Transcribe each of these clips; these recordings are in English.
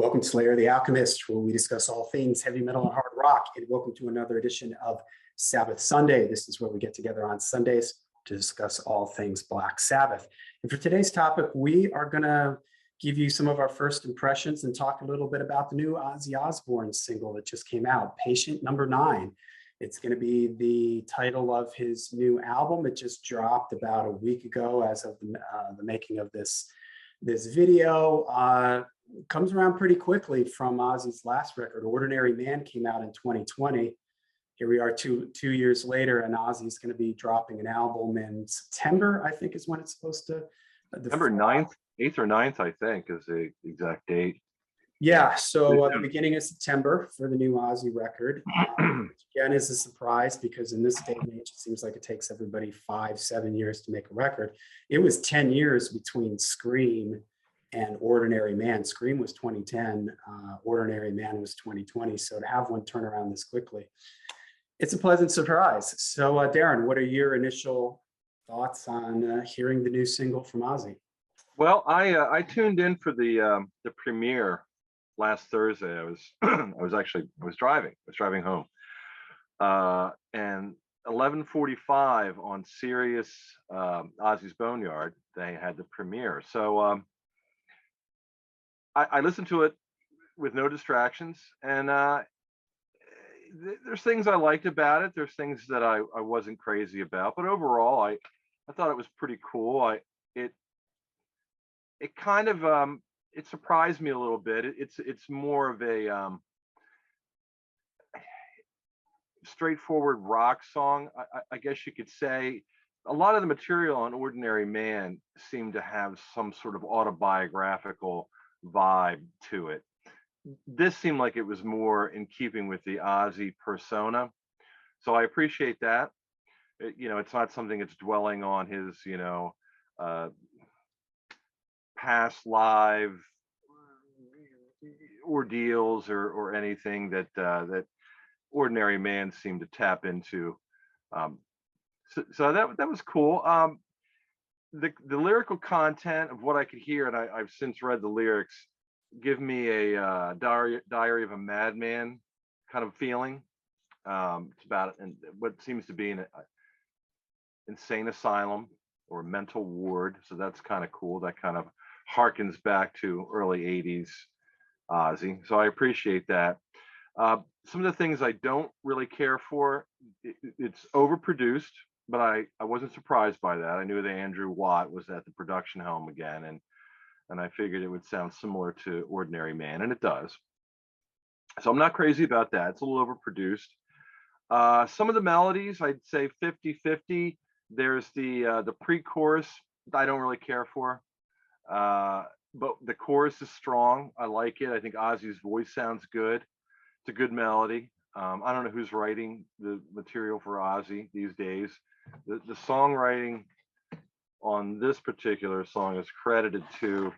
Welcome to Slayer the Alchemist, where we discuss all things heavy metal and hard rock. And welcome to another edition of Sabbath Sunday. This is where we get together on Sundays to discuss all things Black Sabbath. And for today's topic, we are going to give you some of our first impressions and talk a little bit about the new Ozzy Osbourne single that just came out, Patient Number 9. It's going to be the title of his new album. It just dropped about a week ago as of the making of this video. Comes around pretty quickly from Ozzy's last record. Ordinary Man came out in 2020. Here we are two years later, and Ozzy's going to be dropping an album in September, I think is when it's supposed to. September 9th, 8th or 9th, I think, is the exact date. Yeah, so the beginning of September for the new Ozzy record. Which again is a surprise because in this day and age, it seems like it takes everybody 5-7 years to make a record. It was 10 years between Scream and Ordinary Man. Scream was 2010, Ordinary Man was 2020. So to have one turn around this quickly, it's a pleasant surprise. So Darin, what are your initial thoughts on hearing the new single from Ozzy? Well, I tuned in for the premiere last Thursday. I was driving home, and 11:45 on Sirius, Ozzy's Boneyard, they had the premiere. So I listened to it with no distractions, and there's things I liked about it. There's things that I wasn't crazy about, but overall, I thought it was pretty cool. It kind of it surprised me a little bit. It's more of a straightforward rock song, I guess you could say. A lot of the material on Ordinary Man seemed to have some sort of autobiographical vibe to it. This seemed like it was more in keeping with the Ozzy persona, so I appreciate that. It's not something that's dwelling on his past live ordeals or anything that Ordinary Man seemed to tap into. So that was cool. The lyrical content of what I could hear, and I've since read the lyrics, give me a Diary of a Madman kind of feeling. It's about and what seems to be an insane asylum or mental ward. So that's kind of cool. That kind of harkens back to early 80s Ozzy. So I appreciate that. Some of the things I don't really care for, it's overproduced, but I wasn't surprised by that. I knew that Andrew Watt was at the production helm again, and I figured it would sound similar to Ordinary Man, and it does. So I'm not crazy about that. It's a little overproduced. Some of the melodies, I'd say 50-50. There's the pre-chorus I don't really care for, but the chorus is strong. I like it. I think Ozzy's voice sounds good. It's a good melody. I don't know who's writing the material for Ozzy these days. The songwriting on this particular song is credited to,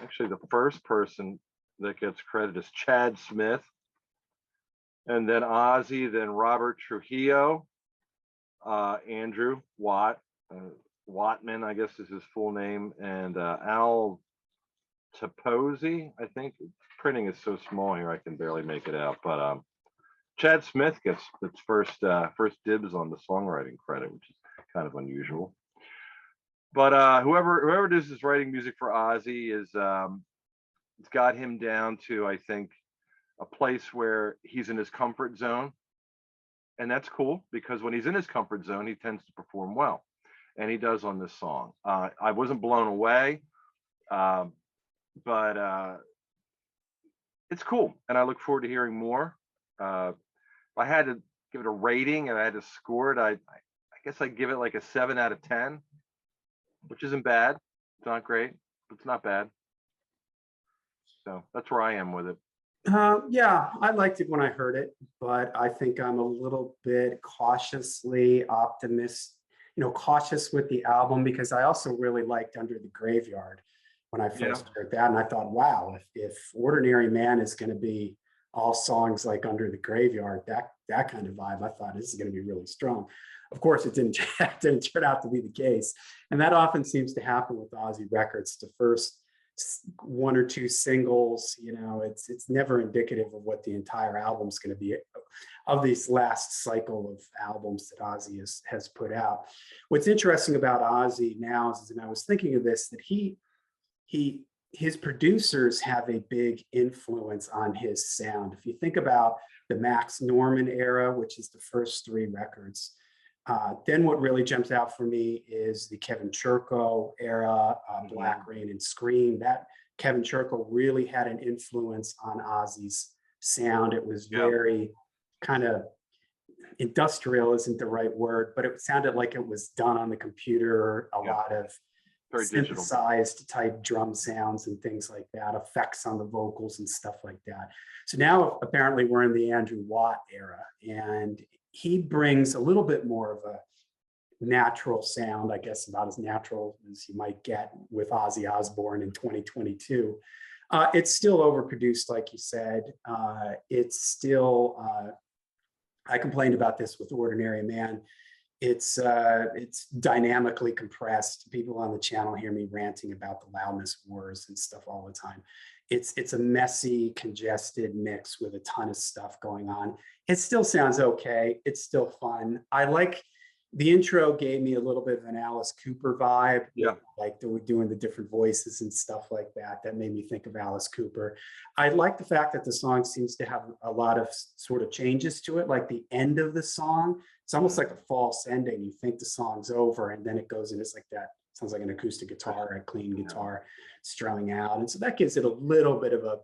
actually the first person that gets credit is Chad Smith, and then Ozzy, then Robert Trujillo, Andrew Watt, Wattman, I guess is his full name, and Al Taposi, I think. Printing is so small here I can barely make it out, but Chad Smith gets first dibs on the songwriting credit, which is kind of unusual. But whoever it is writing music for Ozzy is it's got him down to, I think, a place where he's in his comfort zone, and that's cool because when he's in his comfort zone, he tends to perform well, and he does on this song. I wasn't blown away, but it's cool, and I look forward to hearing more. If I had to give it a rating and I had to score it, I guess I'd give it like a 7 out of 10, which isn't bad. It's not great, but it's not bad. So that's where I am with it. Yeah, I liked it when I heard it, but I think I'm a little bit cautiously cautious with the album because I also really liked Under the Graveyard when I first heard that, and I thought, wow, if Ordinary Man is going to be all songs like Under the Graveyard, that kind of vibe, I thought this is going to be really strong. Of course, it didn't turn out to be the case, and that often seems to happen with Ozzy records. To first one or two singles. You know, it's never indicative of what the entire album's going to be of this last cycle of albums that Ozzy has put out. What's interesting about Ozzy now is, and I was thinking of this, that his producers have a big influence on his sound. If you think about the Max Norman era, which is the first three records, then what really jumps out for me is the Kevin Churko era, Black Rain and Scream. That Kevin Churko really had an influence on Ozzy's sound. It was very kind of industrial, isn't the right word, but it sounded like it was done on the computer, a lot of very synthesized digital type drum sounds and things like that, effects on the vocals and stuff like that. So now apparently we're in the Andrew Watt era, and he brings a little bit more of a natural sound, I guess about as natural as you might get with Ozzy Osbourne in 2022. It's still overproduced, like you said. It's still, I complained about this with Ordinary Man. It's dynamically compressed. People on the channel hear me ranting about the loudness wars and stuff all the time. It's a messy, congested mix with a ton of stuff going on. It still sounds okay. It's still fun. I like the intro, gave me a little bit of an Alice Cooper vibe. Yeah. Like they were doing the different voices and stuff like that. That made me think of Alice Cooper. I like the fact that the song seems to have a lot of sort of changes to it, like the end of the song. It's almost like a false ending. You think the song's over, and then it goes and it's like that. Sounds like an acoustic guitar, a clean guitar strumming out. And so that gives it a little bit of a,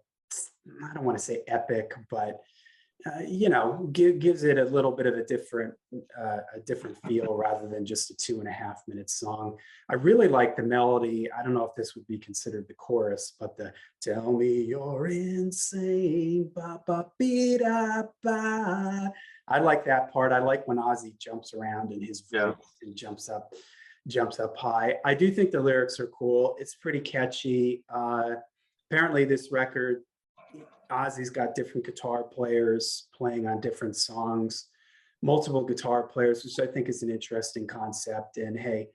I don't want to say epic, but you know, gives it a little bit of a different feel rather than just a 2.5-minute song. I really like the melody. I don't know if this would be considered the chorus, but the "Tell me you're insane, ba ba be da ba." I like that part. I like when Ozzy jumps around in his voice and jumps up high. I do think the lyrics are cool. It's pretty catchy. Apparently, this record, Ozzy's got different guitar players playing on different songs, multiple guitar players, which I think is an interesting concept. And hey,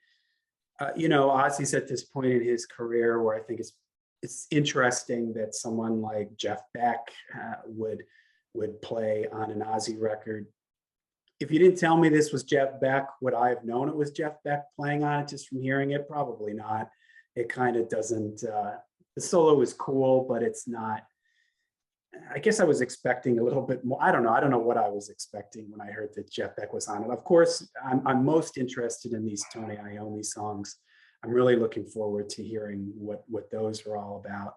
you know, Ozzy's at this point in his career where I think it's interesting that someone like Jeff Beck would play on an Ozzy record. If you didn't tell me this was Jeff Beck, would I have known it was Jeff Beck playing on it just from hearing it? Probably not. It kind of doesn't. The solo is cool, but it's not. I guess I was expecting a little bit more. I don't know. I don't know what I was expecting when I heard that Jeff Beck was on it. Of course, I'm most interested in these Tony Iommi songs. I'm really looking forward to hearing what those are all about.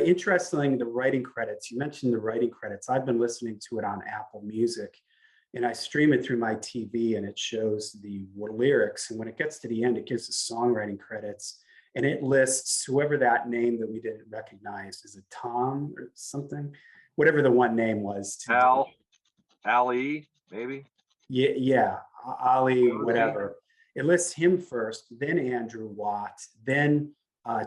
Interestingly, the writing credits. You mentioned the writing credits. I've been listening to it on Apple Music, and I stream it through my TV, and it shows the lyrics. And when it gets to the end, it gives the songwriting credits. And it lists whoever that name that we didn't recognize. Is it Tom or something? Whatever the one name was. Ali, maybe? Yeah, Ali, whatever. It lists him first, then Andrew Watt, then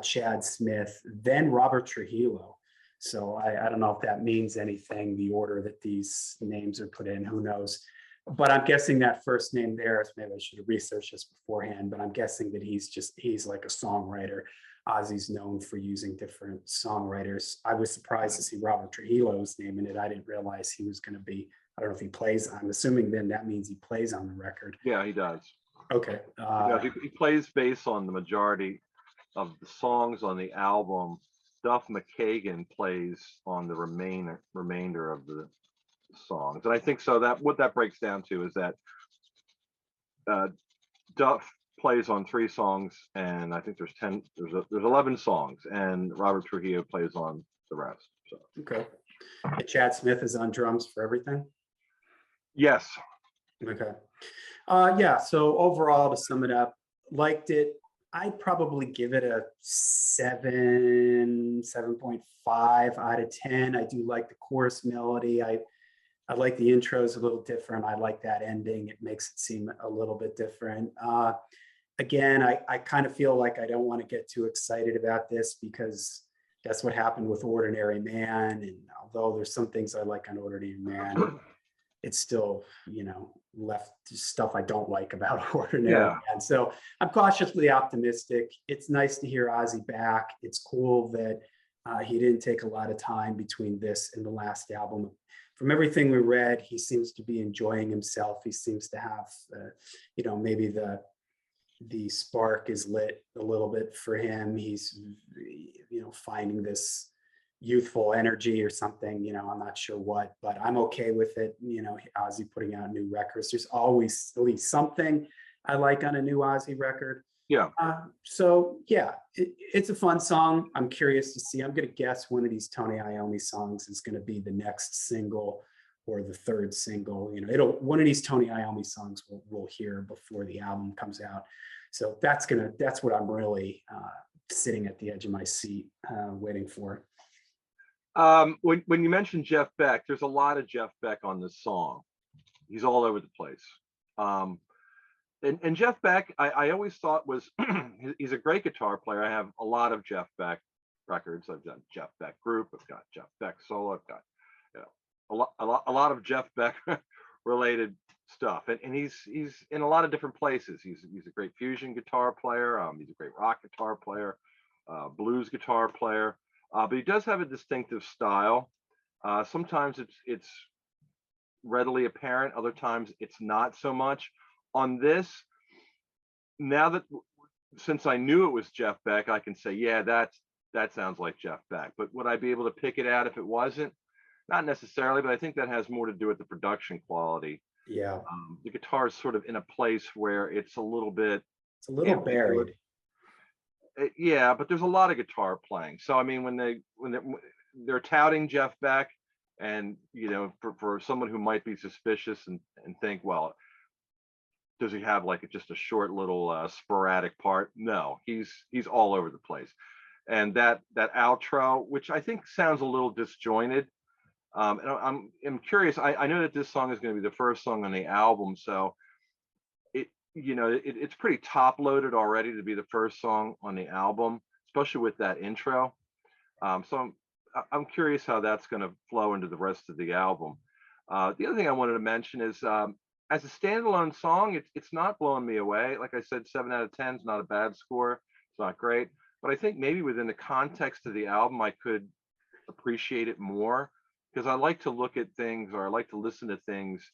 Chad Smith, then Robert Trujillo. So I don't know if that means anything, the order that these names are put in, who knows. But I'm guessing that first name there, maybe I should have researched this beforehand, but I'm guessing that he's like a songwriter. Ozzy's known for using different songwriters. I was surprised to see Robert Trujillo's name in it. I didn't realize he was going to be, I don't know if he plays, I'm assuming then that means he plays on the record. Yeah, he does. Okay. He plays bass on the majority of the songs on the album. Duff McKagan plays on the remainder of the songs, and I think so that what that breaks down to is that Duff plays on 3 songs, and I think there's 11 songs, and Robert Trujillo plays on the rest. So okay. And Chad Smith is on drums for everything? Yes. Okay. Yeah, so overall, to sum it up, liked it. I'd probably give it a 7.5 out of 10. I do like the chorus melody. I like the intros a little different. I like that ending. It makes it seem a little bit different. Again, I kind of feel like I don't want to get too excited about this because that's what happened with Ordinary Man. And although there's some things I like on Ordinary Man, it's still, left stuff I don't like about Ordinary Yeah. Man. So I'm cautiously optimistic. It's nice to hear Ozzy back. It's cool that he didn't take a lot of time between this and the last album. From everything we read, he seems to be enjoying himself. He seems to have, maybe the spark is lit a little bit for him. He's, finding this youthful energy or something, I'm not sure what, but I'm okay with it. Ozzy putting out new records. There's always at least something I like on a new Ozzy record. Yeah. So yeah, it's a fun song. I'm curious to see. I'm going to guess one of these Tony Iommi songs is going to be the next single or the third single. One of these Tony Iommi songs we'll hear before the album comes out. So that's what I'm really sitting at the edge of my seat waiting for. When you mentioned Jeff Beck, there's a lot of Jeff Beck on this song. He's all over the place. And Jeff Beck, I always thought was he's a great guitar player. I have a lot of Jeff Beck records. I've done Jeff Beck group. I've got Jeff Beck solo. I've got a lot of Jeff Beck related stuff. And he's in a lot of different places. He's a great fusion guitar player. He's a great rock guitar player, blues guitar player. But he does have a distinctive style. Sometimes it's readily apparent. Other times it's not so much. On this, now that since I knew it was Jeff Beck, I can say, yeah, that sounds like Jeff Beck. But would I be able to pick it out if it wasn't? Not necessarily, but I think that has more to do with the production quality. Yeah, The guitar is sort of in a place where it's a little bit buried. Yeah, but there's a lot of guitar playing. So I mean, when they're touting Jeff Beck, and for someone who might be suspicious and think, well, does he have like just a short little sporadic part? No, he's all over the place. And that outro, which I think sounds a little disjointed. And I'm curious. I know that this song is going to be the first song on the album, so it's pretty top loaded already to be the first song on the album, especially with that intro. So I'm curious how that's going to flow into the rest of the album. The other thing I wanted to mention is as a standalone song, it's not blowing me away. Like I said, 7 out of 10 is not a bad score. It's not great, but I think maybe within the context of the album, I could appreciate it more, because I like to look at things, or I like to listen to things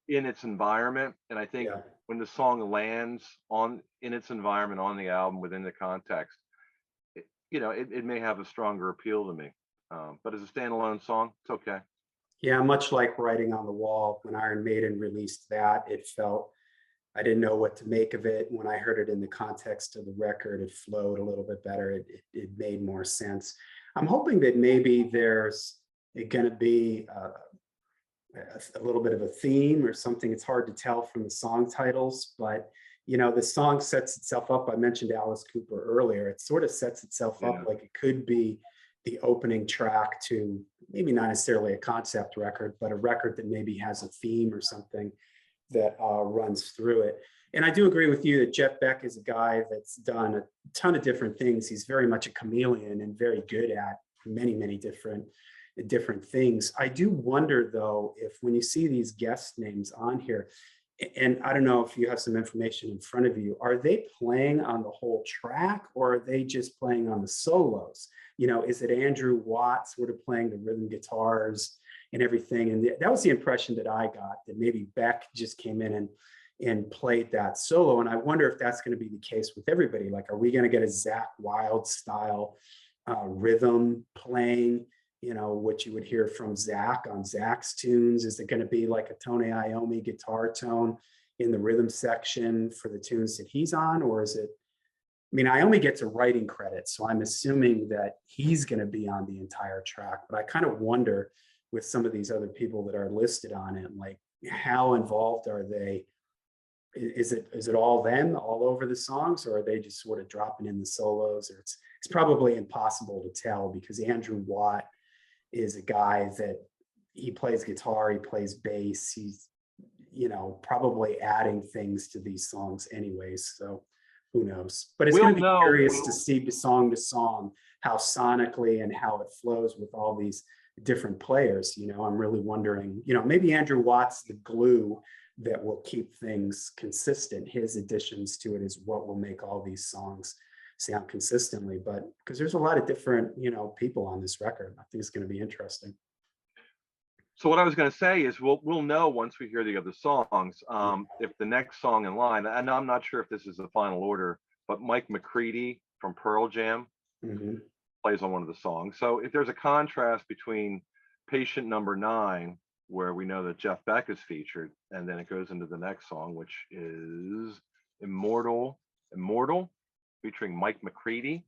in its environment. And I think when the song lands in its environment on the album within the context, it may have a stronger appeal to me. But as a standalone song, it's okay. Yeah, much like Writing on the Wall, when Iron Maiden released that, it felt, I didn't know what to make of it. When I heard it in the context of the record, it flowed a little bit better. It made more sense. I'm hoping that maybe there's going to be a little bit of a theme or something. It's hard to tell from the song titles, but the song sets itself up. I mentioned Alice Cooper earlier. It sort of sets itself up like it could be the opening track to maybe not necessarily a concept record, but a record that maybe has a theme or something that runs through it. And I do agree with you that Jeff Beck is a guy that's done a ton of different things. He's very much a chameleon and very good at many, many different things. I do wonder, though, if when you see these guest names on here, and I don't know if you have some information in front of you, are they playing on the whole track, or are they just playing on the solos? Is it Andrew Watt sort of playing the rhythm guitars and everything? And that was the impression that I got, that maybe Beck just came in and played that solo. And I wonder if that's going to be the case with everybody. Like, are we going to get a Zakk Wylde style rhythm playing, what you would hear from Zakk on Zakk's tunes? Is it going to be like a Tony Iommi guitar tone in the rhythm section for the tunes that he's on? Or is it, Iommi gets a writing credit, so I'm assuming that he's going to be on the entire track. But I kind of wonder with some of these other people that are listed on it, like, how involved are they? Is it all them all over the songs, or are they just sort of dropping in the solos? Or it's probably impossible to tell, because Andrew Watt is a guy that he plays guitar, he plays bass, he's probably adding things to these songs anyways. So who knows? But it's going to be curious to see the song to song how sonically and how it flows with all these different players. I'm really wondering, maybe Andrew Watt's the glue that will keep things consistent. His additions to it is what will make all these songs sound consistently. But because there's a lot of different, people on this record, I think it's going to be interesting. So what I was going to say is we'll know once we hear the other songs if the next song in line, and I'm not sure if this is the final order, but Mike McCready from Pearl Jam plays on one of the songs. So if there's a contrast between Patient Number 9, where we know that Jeff Beck is featured, and then it goes into the next song, which is Immortal, featuring Mike McCready.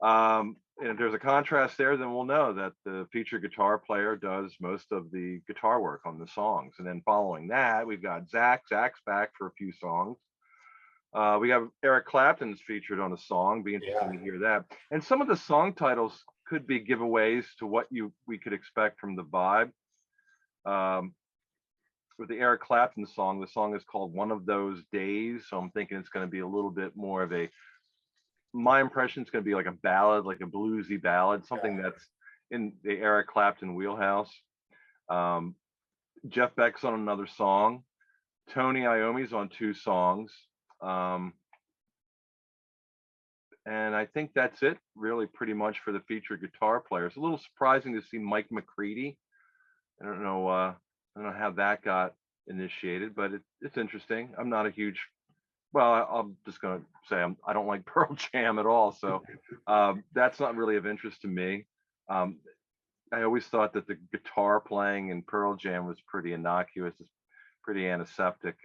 And if there's a contrast there, then we'll know that the featured guitar player does most of the guitar work on the songs. And then following that, we've got Zach's back for a few songs. We have Eric Clapton's featured on a song. Be interesting to hear that. And some of the song titles could be giveaways to what we could expect from the vibe. With the Eric Clapton song, the song is called One of Those Days. So I'm thinking it's going to be a little bit more of my impression is going to be like a ballad, like a bluesy ballad, something that's in the Eric Clapton wheelhouse. Jeff Beck's on another song. Tony Iommi's on 2 songs. And I think that's it, really, pretty much for the featured guitar players. A little surprising to see Mike McCready. I don't know how that got initiated, but it's interesting. I'm not a huge. Well, I'm just going to say I don't like Pearl Jam at all, so that's not really of interest to me. I always thought that the guitar playing in Pearl Jam was pretty innocuous, pretty antiseptic.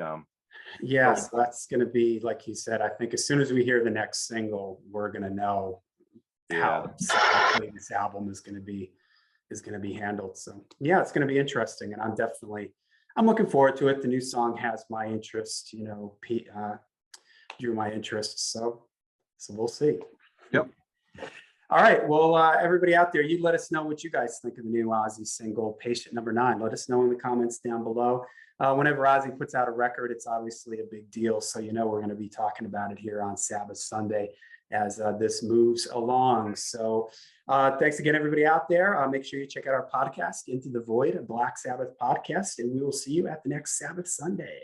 Yes, that's going to be, like you said, I think as soon as we hear the next single, we're going to know how sonically this album is going to be handled. So yeah, it's going to be interesting, and I'm looking forward to it. The new song has my interest, drew my interest. So we'll see. Yep. All right. Well, everybody out there, you let us know what you guys think of the new Ozzy single, Patient Number 9. Let us know in the comments down below. Whenever Ozzy puts out a record, it's obviously a big deal. So, we're going to be talking about it here on Sabbath Sunday as this moves along. So thanks again, everybody out there. Make sure you check out our podcast, Into the Void, a Black Sabbath podcast, and we will see you at the next Sabbath Sunday.